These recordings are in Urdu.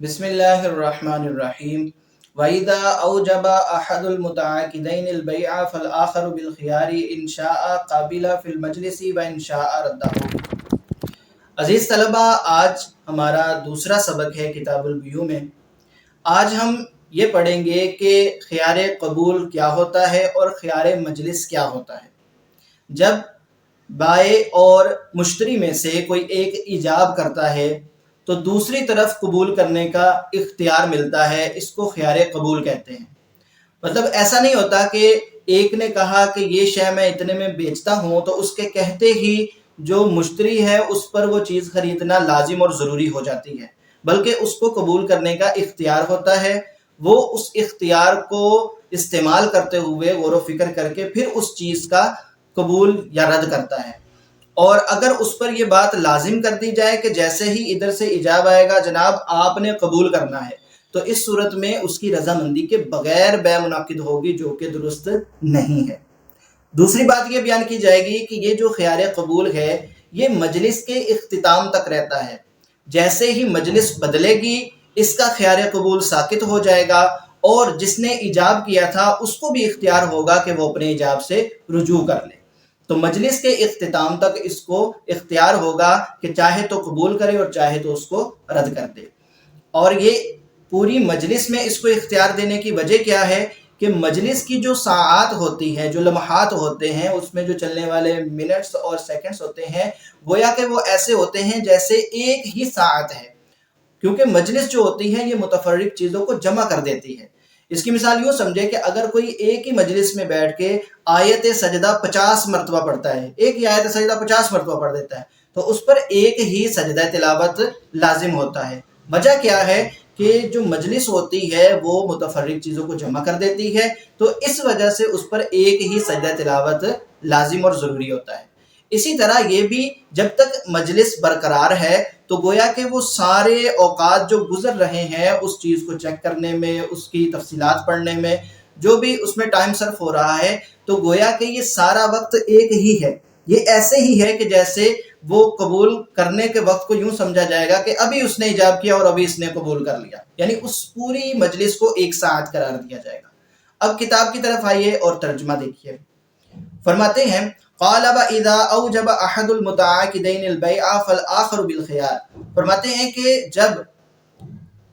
بسم اللہ الرحمن الرحیم وَإِذَا أَوْجَبَ أَحَدُ الْمُتَعَاقِدَيْنِ الْبَيْعَ فَالْآخَرُ بِالْخِيَارِ إِنْ شَاءَ قَبِلَ فِي الْمَجْلِسِ وَإِنْ شَاءَ رَدَّهُ۔ عزیز طلبہ، آج ہمارا دوسرا سبق ہے کتاب البیوع میں۔ آج ہم یہ پڑھیں گے کہ خیار قبول کیا ہوتا ہے اور خیار مجلس کیا ہوتا ہے۔ جب بائع اور مشتری میں سے کوئی ایک ایجاب کرتا ہے تو دوسری طرف قبول کرنے کا اختیار ملتا ہے، اس کو خیار قبول کہتے ہیں۔ مطلب ایسا نہیں ہوتا کہ ایک نے کہا کہ یہ شے میں اتنے میں بیچتا ہوں تو اس کے کہتے ہی جو مشتری ہے اس پر وہ چیز خریدنا لازم اور ضروری ہو جاتی ہے، بلکہ اس کو قبول کرنے کا اختیار ہوتا ہے۔ وہ اس اختیار کو استعمال کرتے ہوئے غور و فکر کر کے پھر اس چیز کا قبول یا رد کرتا ہے۔ اور اگر اس پر یہ بات لازم کر دی جائے کہ جیسے ہی ادھر سے ایجاب آئے گا جناب آپ نے قبول کرنا ہے، تو اس صورت میں اس کی رضامندی کے بغیر بیع منعقد ہوگی، جو کہ درست نہیں ہے۔ دوسری بات یہ بیان کی جائے گی کہ یہ جو خیار قبول ہے یہ مجلس کے اختتام تک رہتا ہے۔ جیسے ہی مجلس بدلے گی اس کا خیار قبول ساقط ہو جائے گا، اور جس نے ایجاب کیا تھا اس کو بھی اختیار ہوگا کہ وہ اپنے ایجاب سے رجوع کر لے۔ تو مجلس کے اختتام تک اس کو اختیار ہوگا کہ چاہے تو قبول کرے اور چاہے تو اس کو رد کر دے۔ اور یہ پوری مجلس میں اس کو اختیار دینے کی وجہ کیا ہے کہ مجلس کی جو ساعات ہوتی ہیں، جو لمحات ہوتے ہیں، اس میں جو چلنے والے منٹس اور سیکنڈز ہوتے ہیں، گویا کہ وہ ایسے ہوتے ہیں جیسے ایک ہی ساعت ہے، کیونکہ مجلس جو ہوتی ہے یہ متفرق چیزوں کو جمع کر دیتی ہے۔ اس کی مثال یوں سمجھے کہ اگر کوئی ایک ہی مجلس میں بیٹھ کے آیت سجدہ 50 مرتبہ پڑھتا ہے، ایک ہی آیت سجدہ 50 مرتبہ پڑھ دیتا ہے، تو اس پر ایک ہی سجدہ تلاوت لازم ہوتا ہے۔ وجہ کیا ہے کہ جو مجلس ہوتی ہے وہ متفرق چیزوں کو جمع کر دیتی ہے، تو اس وجہ سے اس پر ایک ہی سجدہ تلاوت لازم اور ضروری ہوتا ہے۔ اسی طرح یہ بھی جب تک مجلس برقرار ہے تو گویا کہ وہ سارے اوقات جو گزر رہے ہیں اس چیز کو چیک کرنے میں، اس کی تفصیلات پڑھنے میں، جو بھی اس میں ٹائم صرف ہو رہا ہے، تو گویا کہ یہ سارا وقت ایک ہی ہے۔ یہ ایسے ہی ہے کہ جیسے وہ قبول کرنے کے وقت کو یوں سمجھا جائے گا کہ ابھی اس نے ایجاب کیا اور ابھی اس نے قبول کر لیا، یعنی اس پوری مجلس کو ایک ساعت قرار دیا جائے گا۔ اب کتاب کی طرف آئیے اور ترجمہ دیکھیے۔ فرماتے ہیں قال وَإِذَا أَوْجَبَ أَحَدُ الْمُتَعَاقِدَيْنِ الْبَيْعَ فَالْآخَرُ بِالْخِيَارِ۔ فرماتے ہیں کہ جب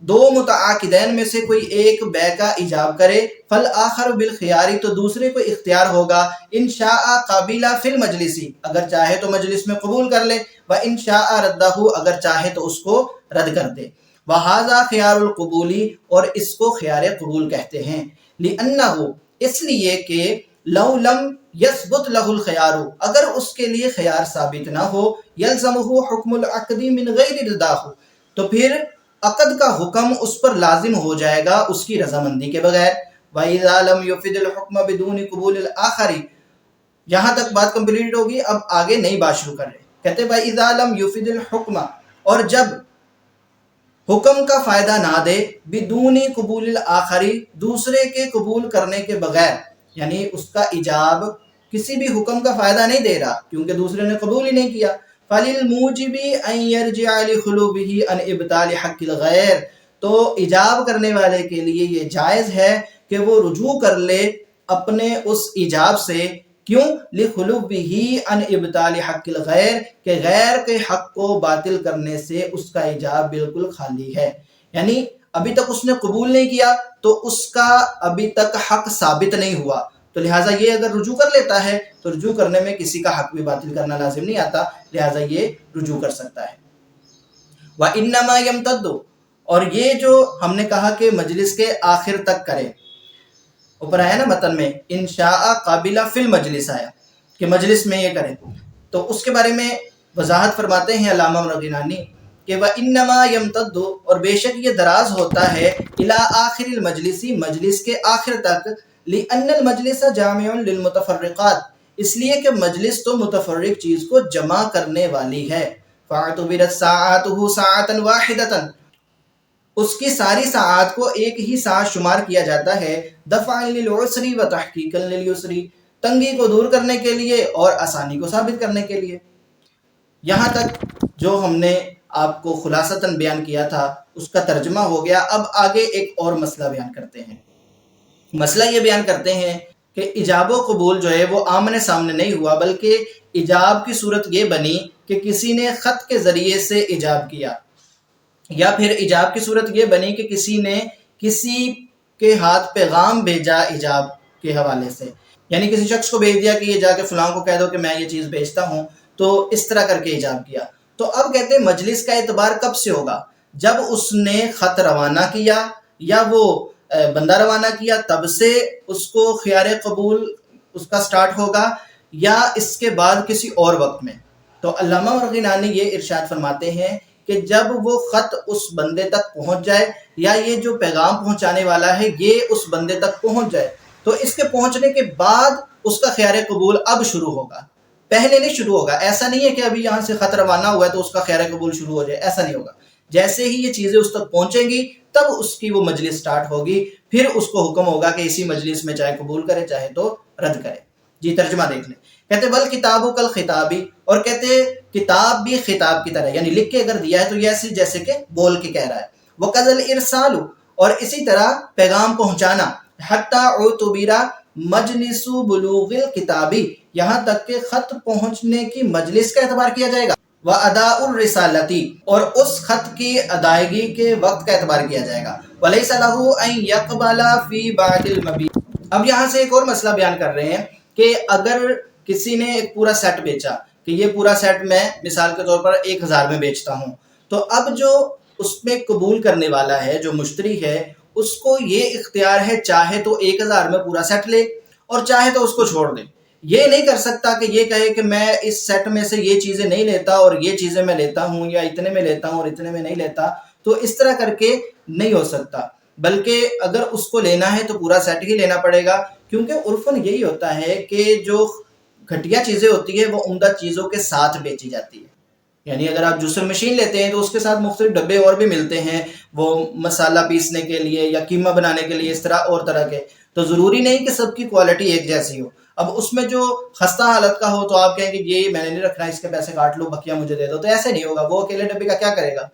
دو متعاقدین میں سے کوئی ایک بیع کا ایجاب کرے، فَالْآخَرُ بِالْخِيَارِ تو دوسرے کو اختیار ہوگا، إِنْ شَاءَ قَبِلَ فِي الْمَجْلِسِ اگر چاہے تو مجلس میں قبول کر لے، وَإِنْ شَاءَ رَدَّهُ اگر چاہے تو اس کو رد کر دے۔ وَهَذَا خِيَارُ الْقُبُولِ اور اس کو خیار قبول کہتے ہیں۔ لِأَنَّهُ اس لیے کہ لو لم یثبت له الخیار اگر اس کے لیے خیار ثابت نہ ہو، یلزمہ حکم العقد من غیر رضاہ تو پھر عقد کا حکم اس پر لازم ہو جائے گا اس کی رضامندی کے بغیر۔ وَإِذَا لَمْ يُفِدِ الْحُكْمَ بِدُونِ قبول الْآخَرِ یہاں تک بات کمپلیٹ ہوگی، اب آگے نئی بات شروع کر رہے ہیں۔ کہتے وَإِذَا لَمْ يُفِدِ الْحُكْمَ اور جب حکم کا فائدہ نہ دے، بدون قبول الآخر دوسرے کے قبول کرنے کے بغیر، یعنی اس کا ایجاب کسی بھی حکم کا فائدہ نہیں دے رہا کیونکہ دوسرے نے قبول ہی نہیں کیا۔ فَلِلْمُوجِبِ أَنْ يَرْجِعَ لِخُلُوبِهِ عَنْ إِبْطَالِ حَقِّ الْغَيْرِ تو ایجاب کرنے والے کے لیے یہ جائز ہے کہ وہ رجوع کر لے اپنے اس ایجاب سے۔ کیوں؟ لِخُلُوبِهِ عَنْ إِبْطَالِ حَقِّ الْغَيْرِ کہ غیر کے حق کو باطل کرنے سے اس کا ایجاب بالکل خالی ہے، یعنی ابھی تک اس نے قبول نہیں کیا تو اس کا ابھی تک حق ثابت نہیں ہوا، تو لہٰذا یہ اگر رجوع کر لیتا ہے تو رجوع کرنے میں کسی کا حق بھی باطل کرنا لازم نہیں آتا، لہٰذا یہ رجوع کر سکتا ہے۔ وَإِنَّمَا يَمْتَدُّ اور یہ جو ہم نے کہا کہ مجلس کے آخر تک کرے، اوپر آیا نا متن میں ان شاء قابلہ فی المجلس آیا کہ مجلس میں یہ کرے، تو اس کے بارے میں وضاحت فرماتے ہیں علامہ مرغینانی کہ وَإِنَّمَا يَمْتَدُّ اور بے شک یہ دراز ہوتا ہے اِلَىٰ آخر المجلس مجلس کے آخر تک، لِأَنَّ الْمَجْلِسَ جَامِعٌ لِلْمُتَفَرِّقَاتِ اس لیے کہ مجلس تو متفرق چیز کو جمع کرنے والی ہے۔ فَاعْتُبِرَتْ سَاعَاتُهُ سَاعَةً وَاحِدَةً اس کی ساری ساعات کو ایک ہی ساعت شمار کیا جاتا ہے، دفعاً للعسر و تحقیقاً للیسر تنگی کو دور کرنے کے لیے اور آسانی کو ثابت کرنے کے لیے۔ یہاں تک جو ہم نے آپ کو خلاصتاً بیان کیا تھا اس کا ترجمہ ہو گیا۔ اب آگے ایک اور مسئلہ بیان کرتے ہیں۔ مسئلہ یہ بیان کرتے ہیں کہ ایجاب و قبول جو ہے وہ آمنے سامنے نہیں ہوا، بلکہ ایجاب کی صورت یہ بنی کہ کسی نے خط کے ذریعے سے ایجاب کیا، یا پھر ایجاب کی صورت یہ بنی کہ کسی نے کسی کے ہاتھ پیغام بھیجا ایجاب کے حوالے سے، یعنی کسی شخص کو بھیج دیا کہ یہ جا کے فلاں کو کہہ دو کہ میں یہ چیز بھیجتا ہوں، تو اس طرح کر کے ایجاب کیا۔ تو اب کہتے ہیں مجلس کا اعتبار کب سے ہوگا؟ جب اس نے خط روانہ کیا یا وہ بندہ روانہ کیا تب سے اس کو خیار قبول اس کا سٹارٹ ہوگا، یا اس کے بعد کسی اور وقت میں؟ تو علامہ مرغینانی یہ ارشاد فرماتے ہیں کہ جب وہ خط اس بندے تک پہنچ جائے، یا یہ جو پیغام پہنچانے والا ہے یہ اس بندے تک پہنچ جائے، تو اس کے پہنچنے کے بعد اس کا خیار قبول اب شروع ہوگا، پہلے نہیں شروع ہوگا۔ ایسا نہیں ہے کہ ابھی یہاں سے خط روانہ ہوا ہے تو اس کا خیار قبول شروع ہو جائے، ایسا نہیں ہوگا۔ جیسے ہی یہ چیزیں اس تک پہنچیں گی تب اس کی وہ مجلس سٹارٹ ہوگی، پھر اس کو حکم ہوگا کہ اسی مجلس میں چاہے قبول کرے چاہے تو رد کرے۔ جی ترجمہ دیکھ لیں۔ کہتے بل کتابو کل خطابی، اور کہتے کتاب بھی خطاب کی طرح، یعنی لکھ کے اگر دیا ہے تو یہ ایسے جیسے کہ بول کے کہہ رہا ہے۔ وَقَذَ الْإِرْسَالُ، اور اسی طرح پیغام پہنچانا، حَتَّى عُتُبِرَ مجلس بلوغ الکتابی، یہاں تک کہ خط پہنچنے کی مجلس کا اعتبار کیا جائے گا۔ وَأَدَاءُ الرِّسَالَةِ، اور اس خط کی ادائیگی کے وقت کا اعتبار کیا جائے گا۔ وَلَيْسَ لَهُ أَن يَقْبَلَ فِي بَعْدِ الْمَبِيعِ، اب یہاں سے ایک اور مسئلہ بیان کر رہے ہیں کہ اگر کسی نے ایک پورا سیٹ بیچا کہ یہ پورا سیٹ میں مثال کے طور پر 1000 میں بیچتا ہوں، تو اب جو اس میں قبول کرنے والا ہے، جو مشتری ہے، اس کو یہ اختیار ہے چاہے تو 1000 میں پورا سیٹ لے اور چاہے تو اس کو چھوڑ دے۔ یہ نہیں کر سکتا کہ یہ کہے کہ میں اس سیٹ میں سے یہ چیزیں نہیں لیتا اور یہ چیزیں میں لیتا ہوں، یا اتنے میں لیتا ہوں اور اتنے میں نہیں لیتا، تو اس طرح کر کے نہیں ہو سکتا۔ بلکہ اگر اس کو لینا ہے تو پورا سیٹ ہی لینا پڑے گا، کیونکہ عرفاً یہی ہوتا ہے کہ جو گھٹیا چیزیں ہوتی ہیں وہ عمدہ چیزوں کے ساتھ بیچی جاتی ہے۔ یعنی اگر آپ جوسر مشین لیتے ہیں تو اس کے ساتھ مختلف ڈبے اور بھی ملتے ہیں، وہ مسالہ پیسنے کے لیے یا قیمہ بنانے کے لیے، اس طرح اور طرح کے، تو ضروری نہیں کہ سب کی کوالٹی ایک جیسی ہو۔ اب اس میں جو خستہ حالت کا ہو تو آپ کہیں کہ یہ میں نے نہیں رکھنا، اس کے پیسے کاٹ لو، بقیہ مجھے دے دو، تو ایسے نہیں ہوگا، وہ اکیلے ڈبے کا کیا کرے گا؟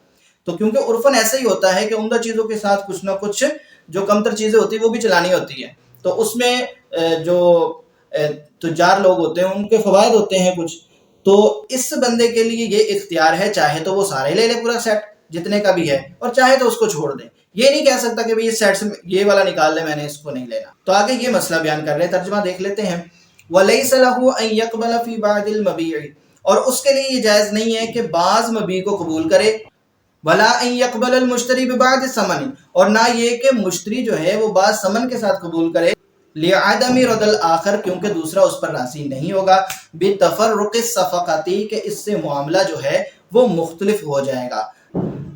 تو کیونکہ عرفاً ایسا ہی ہوتا ہے کہ عمدہ چیزوں کے ساتھ کچھ نہ کچھ جو کم تر چیزیں ہوتی ہیں وہ بھی چلانی ہوتی ہیں، تو اس میں جو تجار لوگ ہوتے ہیں ان کے فوائد ہوتے ہیں کچھ، تو اس بندے کے لیے یہ اختیار ہے چاہے تو وہ سارے لے لے پورا سیٹ جتنے کا بھی ہے، اور چاہے تو اس کو چھوڑ دے۔ یہ نہیں کہہ سکتا کہ بھئی اس سیٹ سے یہ والا نکال لے، میں نے اس کو نہیں لینا۔ تو آگے یہ مسئلہ بیان کر رہے ہیں، ترجمہ دیکھ لیتے ہیں۔ وَلَيْسَ لَهُ أَن يَقْبَلَ فِي بَعْدِ الْمَبِيعِ، اور اس کے لیے یہ جائز نہیں ہے کہ بعض مبیع کو قبول کرے۔ وَلَا أَن يَقْبَلَ الْمُشْتَرِي بِبَعْدِ الثَّمَنِ، اور نہ یہ کہ مشتری جو ہے وہ بعض ثمن کے ساتھ قبول کرے۔ لِعَدَمِ رَدَى الْآخَرِ، کیونکہ دوسرا اس پر راضی نہیں ہوگا۔ بِتَفَرُّقِ الصَّفَقَةِ، کہ اس سے معاملہ جو ہے وہ مختلف ہو جائے گا۔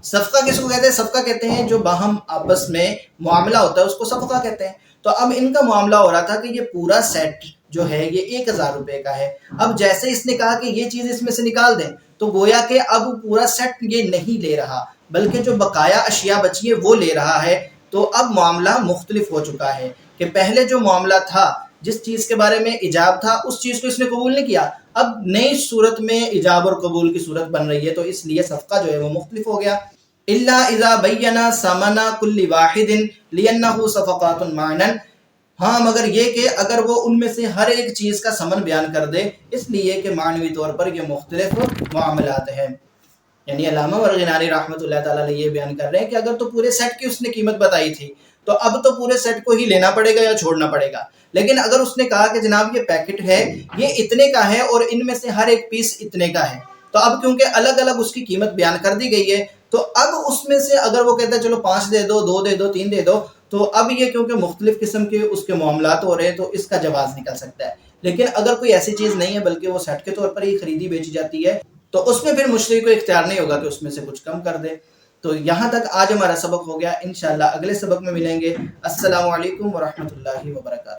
صفقہ کس کو کہتے ہیں؟ صفقہ کہتے ہیں جو باہم آپس میں معاملہ ہوتا ہے اس کو صفقہ کہتے ہیں۔ تو اب ان کا معاملہ ہو رہا تھا کہ یہ پورا سیٹ جو ہے یہ 1000 روپے کا ہے۔ اب جیسے اس نے کہا کہ یہ چیز اس میں سے نکال دیں، تو گویا کہ اب پورا سیٹ یہ نہیں لے رہا، بلکہ جو بقایا اشیاء بچی ہے وہ لے رہا ہے۔ تو اب معاملہ مختلف ہو چکا ہے کہ پہلے جو معاملہ تھا، جس چیز کے بارے میں ایجاب تھا، اس چیز کو اس نے قبول نہیں کیا، اب نئی صورت میں ایجاب اور قبول کی صورت بن رہی ہے، تو اس لیے صفقہ جو ہے وہ مختلف ہو گیا۔ الا اذا بینا ثمن کل واحد لانه صفقات معنا، ہاں مگر یہ کہ اگر وہ ان میں سے ہر ایک چیز کا ثمن بیان کر دے، اس لیے کہ معنوی طور پر یہ مختلف معاملات ہیں۔ یعنی علامہ مرغینانی رحمۃ اللہ تعالیٰ علیہ یہ بیان کر رہے ہیں کہ اگر تو پورے سیٹ کی اس نے قیمت بتائی تھی تو اب تو پورے سیٹ کو ہی لینا پڑے گا یا چھوڑنا پڑے گا، لیکن اگر اس نے کہا کہ جناب یہ پیکٹ ہے، یہ اتنے کا ہے اور ان میں سے ہر ایک پیس اتنے کا ہے، تو اب کیونکہ الگ الگ اس کی قیمت بیان کر دی گئی ہے، تو اب اس میں سے اگر وہ کہتا ہے چلو 5 دے دو، 2 دے دو، 3 دے دو، تو اب یہ کیونکہ مختلف قسم کے اس کے معاملات ہو رہے ہیں تو اس کا جواز نکل سکتا ہے۔ لیکن اگر کوئی ایسی چیز نہیں ہے بلکہ وہ سیٹ کے طور پر ہی خریدی بیچی جاتی ہے، تو اس میں پھر مشتری کو اختیار نہیں ہوگا کہ اس میں سے کچھ کم کر دے۔ تو یہاں تک آج ہمارا سبق ہو گیا، انشاءاللہ اگلے سبق میں ملیں گے۔ السلام علیکم ورحمۃ اللہ وبرکاتہ۔